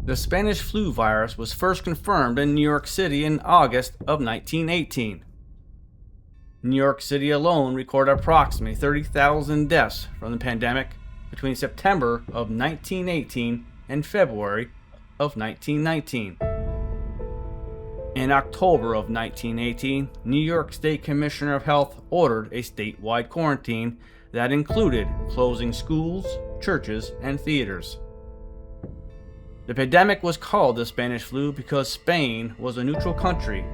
The Spanish flu virus was first confirmed in New York City in August of 1918. New York City alone recorded approximately 30,000 deaths from the pandemic between September of 1918 and February of 1919. In October of 1918, New York State Commissioner of Health ordered a statewide quarantine that included closing schools, churches, and theaters. The pandemic was called the Spanish flu because Spain was a neutral country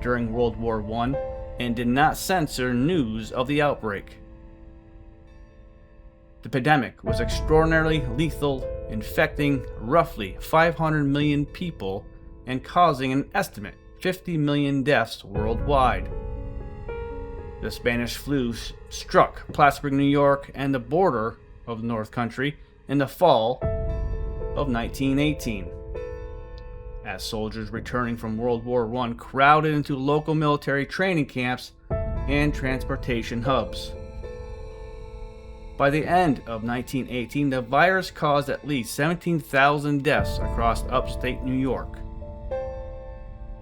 during World War I and did not censor news of the outbreak. The pandemic was extraordinarily lethal, infecting roughly 500 million people and causing an estimate 50 million deaths worldwide. The Spanish flu struck Plattsburgh, New York, and the border of the North Country in the fall of 1918. As soldiers returning from World War I crowded into local military training camps and transportation hubs. By the end of 1918, the virus caused at least 17,000 deaths across upstate New York.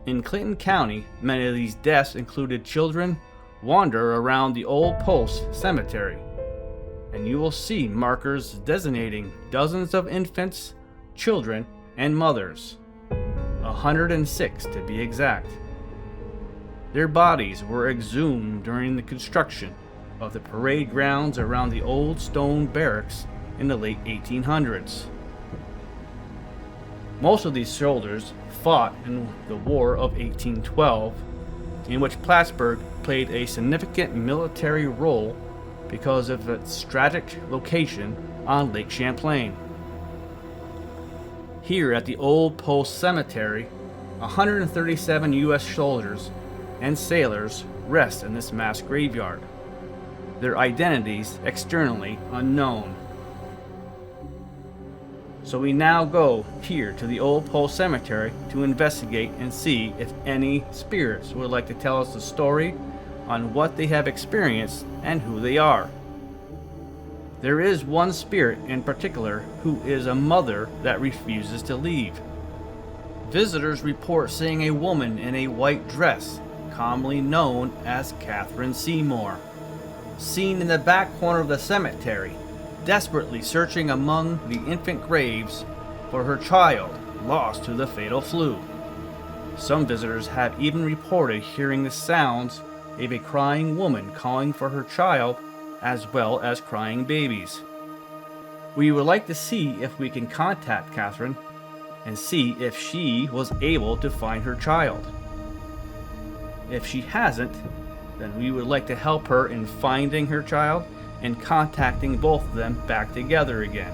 In Clinton County, many of these deaths included children wander around the Old Post Cemetery, and you will see markers designating dozens of infants, children, and mothers, 106 to be exact. Their bodies were exhumed during the construction of the parade grounds around the old stone barracks in the late 1800s. Most of these soldiers fought in the War of 1812, in which Plattsburgh played a significant military role because of its strategic location on Lake Champlain. Here at the Old Post Cemetery, 137 U.S. soldiers and sailors rest in this mass graveyard, their identities externally unknown. So we now go here to the Old Post Cemetery to investigate and see if any spirits would like to tell us a story on what they have experienced and who they are. There is one spirit in particular who is a mother that refuses to leave. Visitors report seeing a woman in a white dress, commonly known as Catherine Seymour, seen in the back corner of the cemetery, desperately searching among the infant graves for her child lost to the fatal flu. Some visitors have even reported hearing the sounds of a crying woman calling for her child, as well as crying babies. We would like to see if we can contact Catherine and see if she was able to find her child. If she hasn't, then we would like to help her in finding her child and contacting both of them back together again.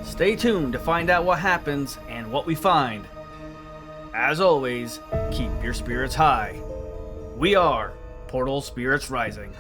Stay tuned to find out what happens and what we find. As always, keep your spirits high. We are Portal Spirits Rising.